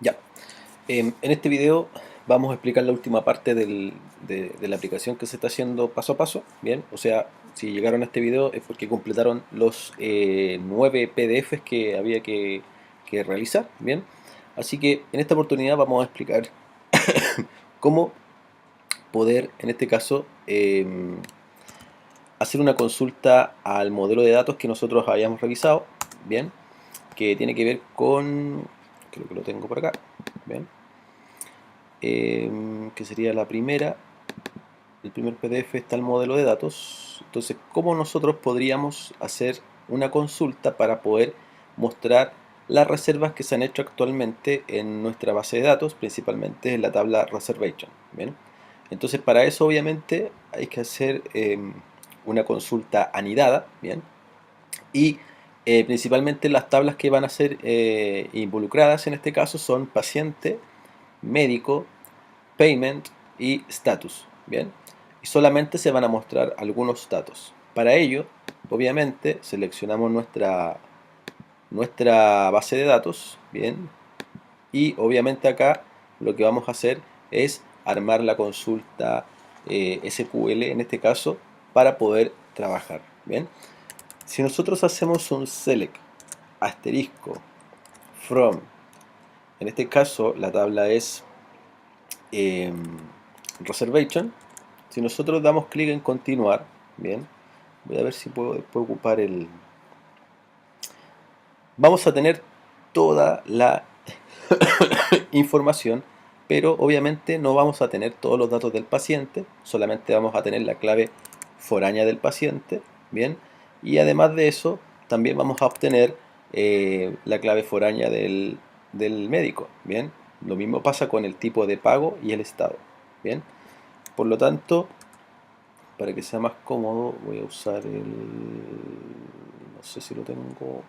Ya, en este video vamos a explicar la última parte de la aplicación que se está haciendo paso a paso, ¿bien? O sea, si llegaron a este video es porque completaron los 9 PDFs que había que realizar, ¿bien? Así que en esta oportunidad vamos a explicar cómo poder, en este caso, hacer una consulta al modelo de datos que nosotros habíamos revisado, ¿bien? Que tiene que ver con, creo que lo tengo por acá, ¿bien? Que sería la primera, el primer PDF está el modelo de datos. Entonces, ¿cómo nosotros podríamos hacer una consulta para poder mostrar las reservas que se han hecho actualmente en nuestra base de datos, principalmente en la tabla Reservation? ¿Bien? Entonces, para eso obviamente hay que hacer una consulta anidada, ¿bien? Y principalmente las tablas que van a ser involucradas en este caso son paciente, médico, payment y status, ¿bien? Y solamente se van a mostrar algunos datos. Para ello, obviamente, seleccionamos nuestra base de datos, ¿bien? Y obviamente acá lo que vamos a hacer es armar la consulta SQL en este caso para poder trabajar, ¿bien? Si nosotros hacemos un select asterisco from, en este caso la tabla es eh, reservation. Si nosotros damos clic en continuar, bien, voy a ver si puedo después ocupar el... Vamos a tener toda la información, pero obviamente no vamos a tener todos los datos del paciente, solamente vamos a tener la clave foránea del paciente, bien, y además de eso, también vamos a obtener la clave foránea del médico, bien. Lo mismo pasa con el tipo de pago y el estado, bien. Por lo tanto, para que sea más cómodo voy a usar el... no sé si lo tengo,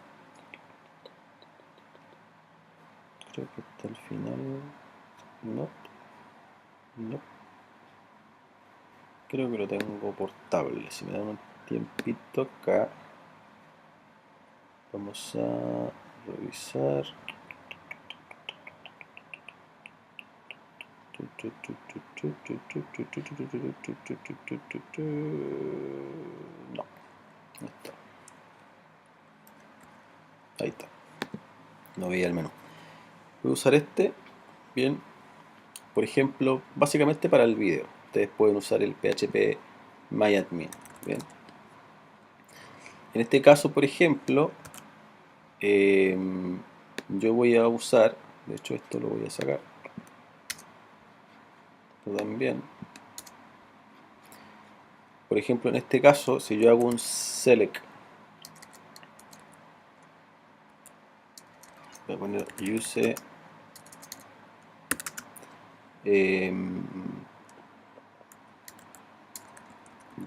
creo que está al final, no, no, creo que lo tengo portable. Si me dan un tiempito acá, vamos a revisar. No, no está. Ahí está. No veía el menú. Voy a usar este, bien, por ejemplo, básicamente para el video. Ustedes pueden usar el PHP MyAdmin, bien. En este caso, por ejemplo, eh, yo voy a usar, de hecho esto lo voy a sacar, esto también. Por ejemplo, en este caso, si yo hago un select, voy a poner use eh,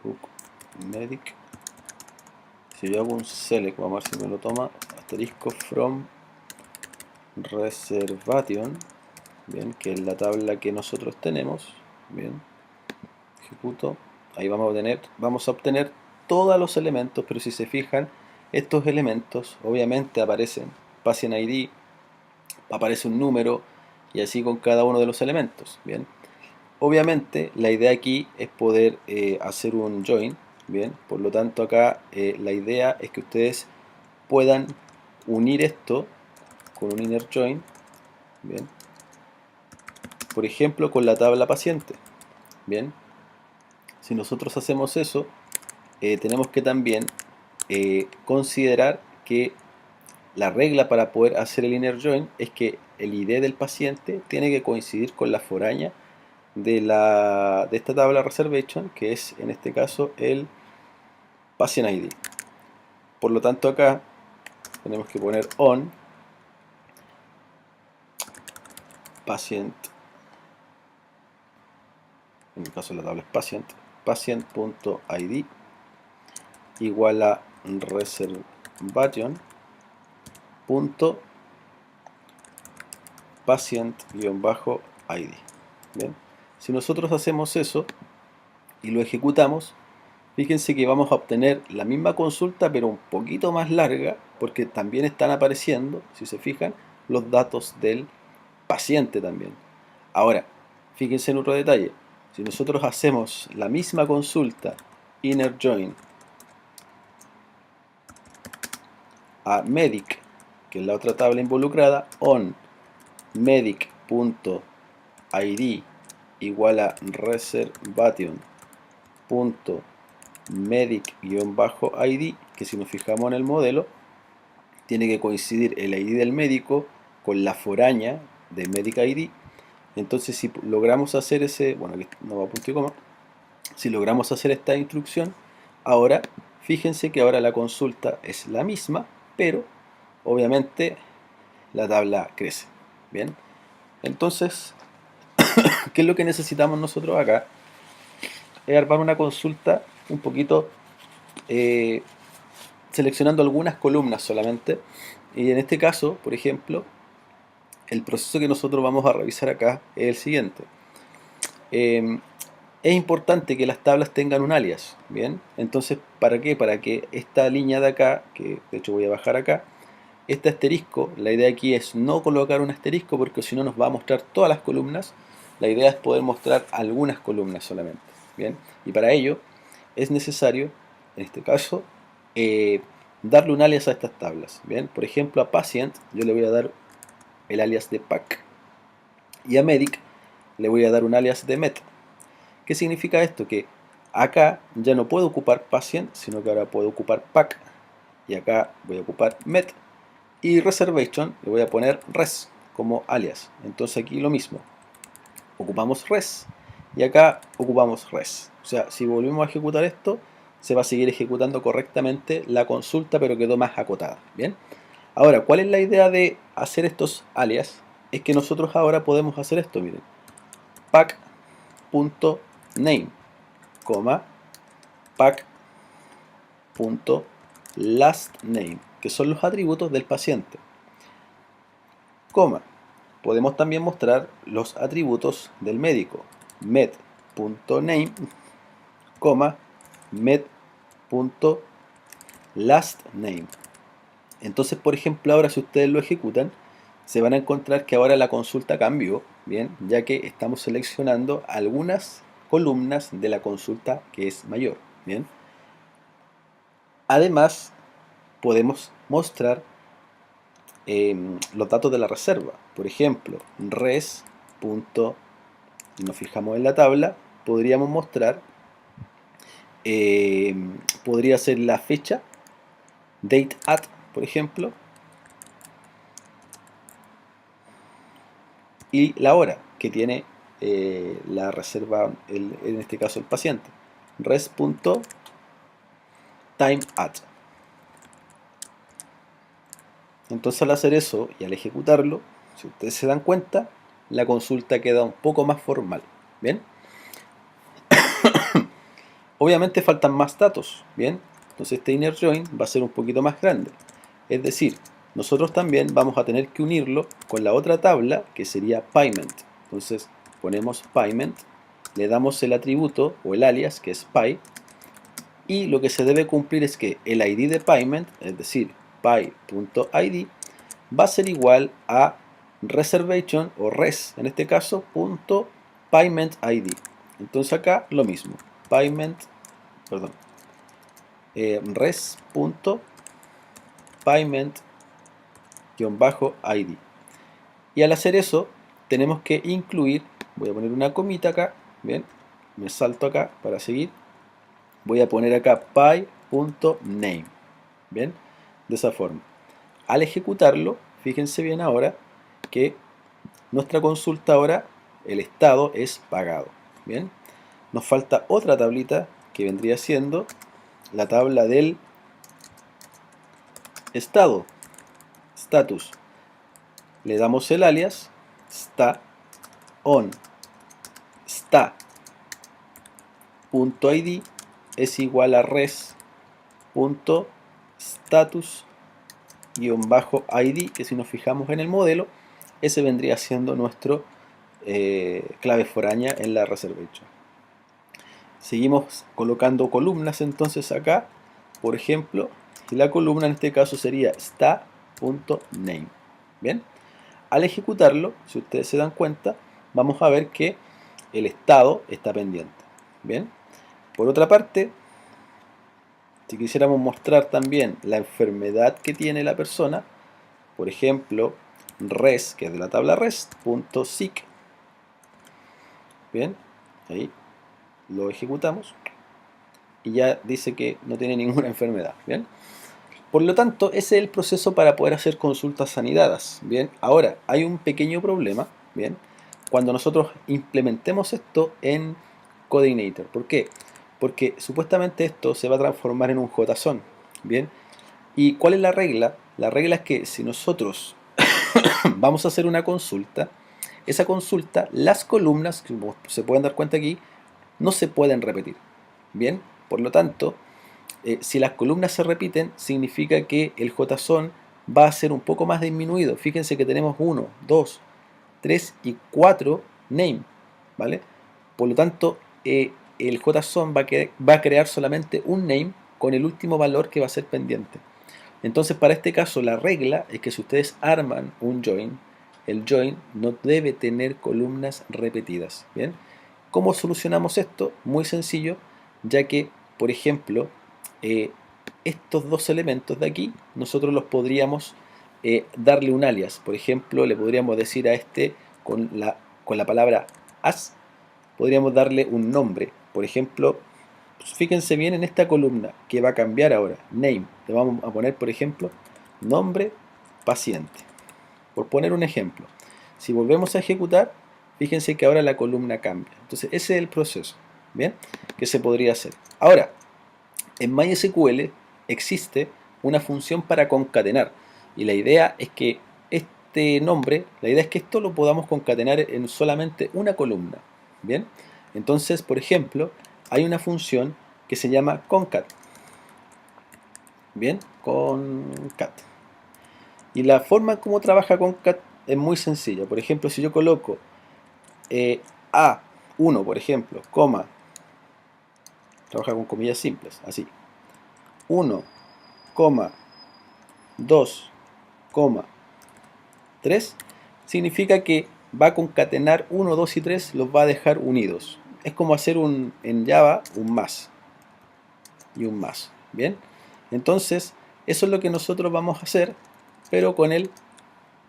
book medic. Si yo hago un select, vamos a ver si me lo toma, asterisco from reservation, bien, que es la tabla que nosotros tenemos, bien, ejecuto, ahí vamos a obtener todos los elementos, pero si se fijan, estos elementos obviamente aparecen patient ID, aparece un número y así con cada uno de los elementos, bien. Obviamente la idea aquí es poder hacer un join, bien, por lo tanto acá la idea es que ustedes puedan unir esto con un inner join, bien, por ejemplo con la tabla paciente, bien. Si nosotros hacemos eso, tenemos que también considerar que la regla para poder hacer el inner join es que el ID del paciente tiene que coincidir con la foraña de esta tabla reservation, que es en este caso el patient ID. Por lo tanto acá tenemos que poner on patient, en el caso de la tabla es patient.id igual a reservation.patient-id. Bien, si nosotros hacemos eso y lo ejecutamos, fíjense que vamos a obtener la misma consulta pero un poquito más larga porque también están apareciendo, si se fijan, los datos del paciente también. Ahora, fíjense en otro detalle. Si nosotros hacemos la misma consulta inner join a medic, que es la otra tabla involucrada, on medic.id igual a reservation.medic-id, que si nos fijamos en el modelo, tiene que coincidir el ID del médico con la foraña de medic ID. Entonces, si logramos hacer ese, bueno, aquí no va punto y coma, si logramos hacer esta instrucción, ahora fíjense que ahora la consulta es la misma, pero obviamente la tabla crece. Bien, entonces, ¿qué es lo que necesitamos nosotros acá? Es armar una consulta un poquito seleccionando algunas columnas solamente. Y en este caso, por ejemplo, el proceso que nosotros vamos a revisar acá es el siguiente. Es importante que las tablas tengan un alias, ¿bien? Entonces, ¿para qué? Para que esta línea de acá, que de hecho voy a bajar acá, este asterisco, la idea aquí es no colocar un asterisco porque si no nos va a mostrar todas las columnas. La idea es poder mostrar algunas columnas solamente, ¿bien? Y para ello es necesario, en este caso, darle un alias a estas tablas, ¿bien? Por ejemplo, a Patient yo le voy a dar el alias de Pac y a Medic le voy a dar un alias de Met. ¿Qué significa esto? Que acá ya no puedo ocupar Patient, sino que ahora puedo ocupar Pac y acá voy a ocupar Met. Y reservation le voy a poner res como alias. Entonces aquí lo mismo. Ocupamos res y acá ocupamos res. O sea, si volvemos a ejecutar esto, se va a seguir ejecutando correctamente la consulta, pero quedó más acotada. Bien. Ahora, ¿cuál es la idea de hacer estos alias? Es que nosotros ahora podemos hacer esto, miren. pack.name, pack.lastname, que son los atributos del paciente, podemos también mostrar los atributos del médico, med.name, med.lastname. Entonces, por ejemplo, ahora si ustedes lo ejecutan, se van a encontrar que ahora la consulta cambió, bien, ya que estamos seleccionando algunas columnas de la consulta que es mayor, bien. Además, podemos mostrar los datos de la reserva. Por ejemplo, res. Si nos fijamos en la tabla, podríamos mostrar, podría ser la fecha, date at, por ejemplo, y la hora que tiene la reserva, en este caso el paciente. res.timeat. Entonces al hacer eso y al ejecutarlo, si ustedes se dan cuenta, la consulta queda un poco más formal. ¿Bien? Obviamente faltan más datos. ¿Bien? Entonces este inner join va a ser un poquito más grande. Es decir, nosotros también vamos a tener que unirlo con la otra tabla que sería payment. Entonces ponemos payment, le damos el atributo o el alias que es pay, y lo que se debe cumplir es que el ID de payment, es decir, pay.id, va a ser igual a reservation o res, en este caso, punto payment ID. Entonces acá lo mismo, res.payment-id. Y al hacer eso, tenemos que incluir, voy a poner una comita acá, bien, me salto acá para seguir, voy a poner acá pay.name, bien, de esa forma. Al ejecutarlo, fíjense bien ahora que nuestra consulta ahora, el estado es pagado, bien. Nos falta otra tablita que vendría siendo la tabla del estado, status. Le damos el alias sta on sta.id es igual a res.status-id, que si nos fijamos en el modelo, ese vendría siendo nuestro clave foraña en la reservation. Seguimos colocando columnas entonces acá, por ejemplo, y la columna en este caso sería sta.name. Bien, al ejecutarlo, si ustedes se dan cuenta, vamos a ver que el estado está pendiente. Bien, por otra parte, si quisiéramos mostrar también la enfermedad que tiene la persona, por ejemplo, res, que es de la tabla res.sick, bien, ahí lo ejecutamos y ya dice que no tiene ninguna enfermedad, bien. Por lo tanto, ese es el proceso para poder hacer consultas sanidadas, bien. Ahora, hay un pequeño problema, bien, cuando nosotros implementemos esto en Codeinator. ¿Por qué? Porque supuestamente esto se va a transformar en un JSON, bien. ¿Y cuál es la regla? La regla es que si nosotros vamos a hacer una consulta, esa consulta, las columnas, como se pueden dar cuenta aquí, no se pueden repetir. Bien, por lo tanto, si las columnas se repiten, significa que el JSON va a ser un poco más disminuido. Fíjense que tenemos 1, 2, 3 y 4 name, ¿vale? Por lo tanto, el JSON va a crear solamente un name con el último valor que va a ser pendiente. Entonces, para este caso, la regla es que si ustedes arman un join, el join no debe tener columnas repetidas. ¿Bien? ¿Cómo solucionamos esto? Muy sencillo, ya que, por ejemplo, eh, estos dos elementos de aquí, nosotros los podríamos darle un alias. Por ejemplo, le podríamos decir a este con la palabra as, podríamos darle un nombre. Por ejemplo, pues fíjense bien en esta columna que va a cambiar ahora, name. Le vamos a poner, por ejemplo, nombre paciente. Por poner un ejemplo. Si volvemos a ejecutar, fíjense que ahora la columna cambia. Entonces, ese es el proceso, ¿bien? Que se podría hacer. Ahora, en MySQL existe una función para concatenar. Y la idea es que este nombre, la idea es que esto lo podamos concatenar en solamente una columna, ¿bien? Entonces, por ejemplo, hay una función que se llama concat. Bien, concat. Y la forma como trabaja concat es muy sencilla. Por ejemplo, si yo coloco A1, por ejemplo, coma, trabaja con comillas simples, así. 1, 2, 3, significa que va a concatenar 1, 2 y 3, los va a dejar unidos. Es como hacer en Java un más y un más. Bien, entonces eso es lo que nosotros vamos a hacer, pero con el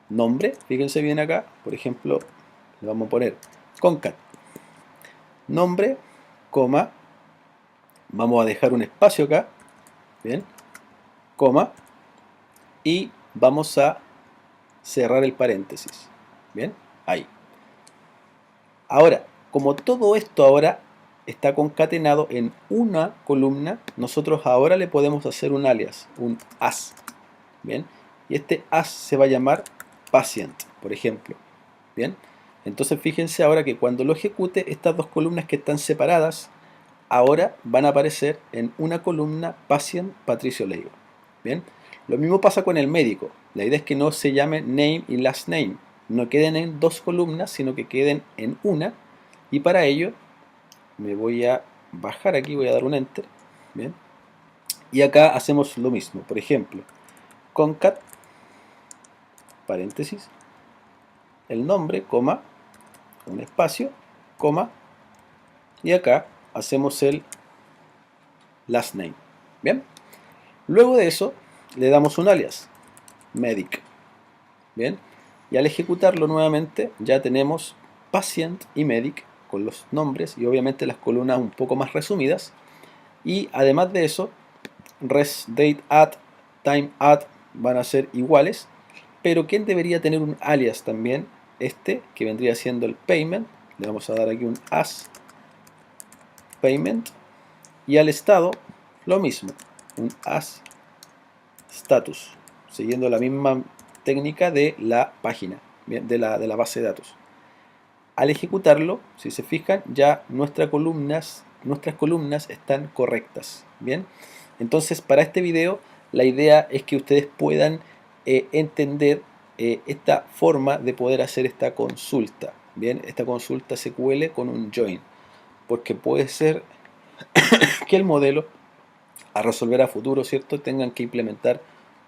nombre. Fíjense bien acá, por ejemplo, le vamos a poner concat nombre, coma, vamos a dejar un espacio acá, bien, coma, y vamos a cerrar el paréntesis, bien, ahí. Ahora, como todo esto ahora está concatenado en una columna, nosotros ahora le podemos hacer un alias, un as, bien, y este as se va a llamar patient, por ejemplo, bien. Entonces fíjense ahora que cuando lo ejecute, estas dos columnas que están separadas ahora van a aparecer en una columna Patient Patricio Leiva. Bien, lo mismo pasa con el médico. La idea es que no se llame name y last name, no queden en dos columnas, sino que queden en una. Y para ello me voy a bajar aquí, voy a dar un enter. Bien, y acá hacemos lo mismo. Por ejemplo, concat paréntesis el nombre, coma, un espacio, coma, y acá hacemos el last name. Bien, luego de eso le damos un alias, medic. Bien, y al ejecutarlo nuevamente ya tenemos patient y medic con los nombres y obviamente las columnas un poco más resumidas. Y además de eso, res date add, time add van a ser iguales, pero ¿quién debería tener un alias también? Este que vendría siendo el payment. Le vamos a dar aquí un as payment, y al estado lo mismo, un as status, siguiendo la misma técnica de la página, de la base de datos. Al ejecutarlo, si se fijan, ya nuestras columnas están correctas. Bien, entonces para este video la idea es que ustedes puedan entender esta forma de poder hacer esta consulta. Bien, esta consulta SQL con un join, porque puede ser que el modelo a resolver a futuro, ¿cierto?, tengan que implementar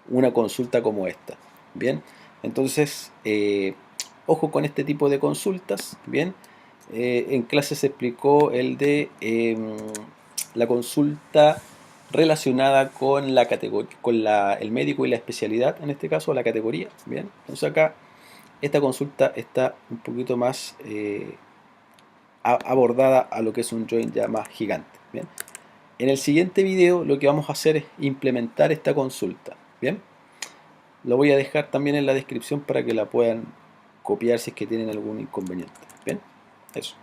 una consulta como esta. Bien, Entonces, ojo con este tipo de consultas, ¿bien? En clase se explicó el de la consulta relacionada con la categoría, con el médico y la especialidad, en este caso la categoría, ¿bien? Entonces acá esta consulta está un poquito más abordada a lo que es un join ya más gigante, ¿bien? En el siguiente video lo que vamos a hacer es implementar esta consulta, ¿bien? Lo voy a dejar también en la descripción para que la puedan copiar si es que tienen algún inconveniente, ¿bien? Eso.